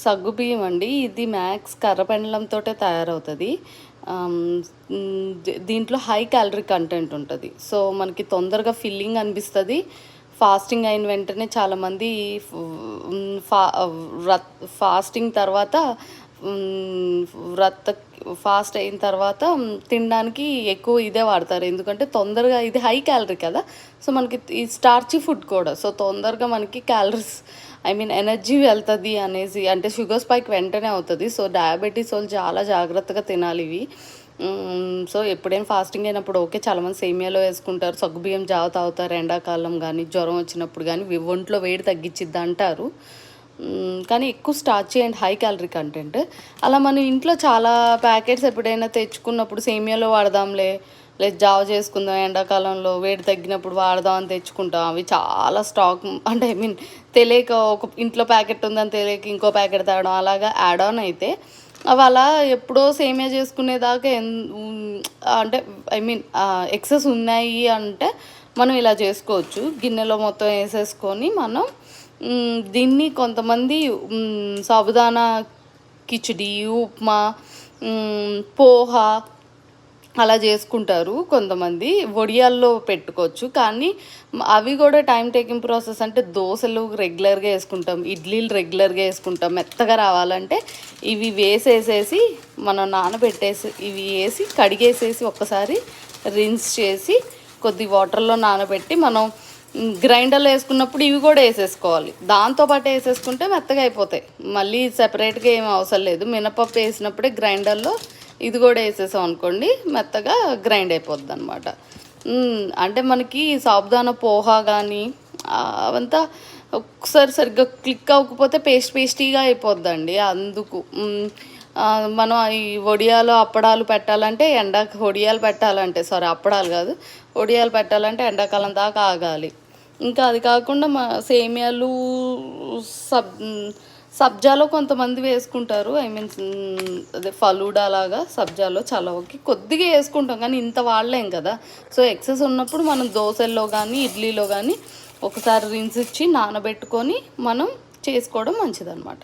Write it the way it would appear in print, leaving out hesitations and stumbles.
సగ్గుబియ్యం అండి. ఇది మ్యాక్స్ కర్రపెండలంతోటే తయారవుతది. దీంట్లో హై క్యాలరీ కంటెంట్ ఉంటది. సో, మనకి తొందరగా ఫిల్లింగ్ అనిపిస్తది. ఫాస్టింగ్ అయిన వెంటనే చాలామంది హ్మ్, ఫా వ్రత్ ఫాస్టింగ్ తర్వాత వ్రత ఫాస్ట్ అయిన తర్వాత తినడానికి ఎక్కువ ఇదే వాడతారు. ఎందుకంటే తొందరగా ఇది హై క్యాలరీ కదా! సో, మనకి ఈ స్టార్చీ ఫుడ్ కూడా. సో, తొందరగా మనకి క్యాలరీస్ ఎనర్జీ వెళ్తది అనేసి అంటే షుగర్ స్పైక్ వెంటనే అవుతది. సో, డయాబెటిస్ వాళ్ళు చాలా జాగ్రత్తగా తినాలి ఇవి. సో, ఎప్పుడైనా ఫాస్టింగ్ అయినప్పుడు ఓకే. చాలామంది సేమియాలో వేసుకుంటారు. సగ్గుబియ్యం జావ తాగుతారు ఎండాకాలం గానీ, జ్వరం వచ్చినప్పుడు గానీ, ఒంట్లో వేడి తగ్గిచ్చిద్ది అంటారు. కానీ ఎక్కువ starchy and high calorie content. అలా మనం ఇంట్లో చాలా ప్యాకెట్స్ ఎప్పుడైనా తెచ్చుకున్నప్పుడు సేమియాలో వాడదాంలే, లేదు జావ చేసుకుందాం ఎండాకాలంలో వేడి తగ్గినప్పుడు వాడదాం అని తెచ్చుకుంటాం. అవి చాలా స్టాక్ అంటే తెలియక ఒక ఇంట్లో ప్యాకెట్ ఉందని తెలియక ఇంకో ప్యాకెట్ తేవడం అలాగా యాడ్ ఆన్ అయితే అవి అలా ఎప్పుడో సేమియా చేసుకునేదాకా అంటే ఎక్సెస్ ఉన్నాయి అంటే మనం ఇలా చేసుకోవచ్చు. గిన్నెలో మొత్తం వేసేసుకొని మనం దీన్ని కొంతమంది సాబుదానా కిచిడి, ఉప్మా, పోహ అలా చేసుకుంటారు కొంతమంది. వడియాల్లో పెట్టుకోవచ్చు. కానీ అవి కూడా టైం టేకింగ్ ప్రాసెస్. అంటే దోసలు రెగ్యులర్గా వేసుకుంటాం, ఇడ్లీలు రెగ్యులర్గా వేసుకుంటాం. మెత్తగా రావాలంటే ఇవి వేసేసేసి మనం నానబెట్టేసి ఇవి వేసి కడిగేసేసి ఒక్కసారి రిన్స్ చేసి కొద్ది వాటర్లో నానబెట్టి మనం గ్రైండర్లో వేసుకున్నప్పుడు ఇవి కూడా వేసేసుకోవాలి. దాంతోపాటు వేసేసుకుంటే మెత్తగా అయిపోతాయి. మళ్ళీ సెపరేట్గా ఏం అవసరం లేదు. మినపప్పు వేసినప్పుడే గ్రైండర్లో ఇది కూడా వేసేసాం అనుకోండి మెత్తగా గ్రైండ్ అయిపోద్ది అనమాట. అంటే మనకి సాబుదానా పోహా కానీ అవంతా ఒకసారి సరిగ్గా క్లిక్ అవ్వకపోతే పేస్టీగా అయిపోద్దండి. అందుకు మనం ఈ వడియాలు అప్పడాలు పెట్టాలంటే వడియాలు పెట్టాలంటే అప్పడాలు కాదు, వడియాలు పెట్టాలంటే ఎండాకాలం దాకా ఆగాలి. ఇంకా అది కాకుండా సేమియాలు సబ్జాలో కొంతమంది వేసుకుంటారు. అదే ఫలూడా లాగా సబ్జాలో చలవకి కొద్దిగా వేసుకుంటాం కానీ ఇంత వాడలేం కదా. సో, ఎక్సెస్ ఉన్నప్పుడు మనం దోశల్లో కానీ ఇడ్లీలో కానీ ఒకసారి రిన్స్ ఇచ్చి నానబెట్టుకొని మనం చేసుకోవడం మంచిదన్నమాట.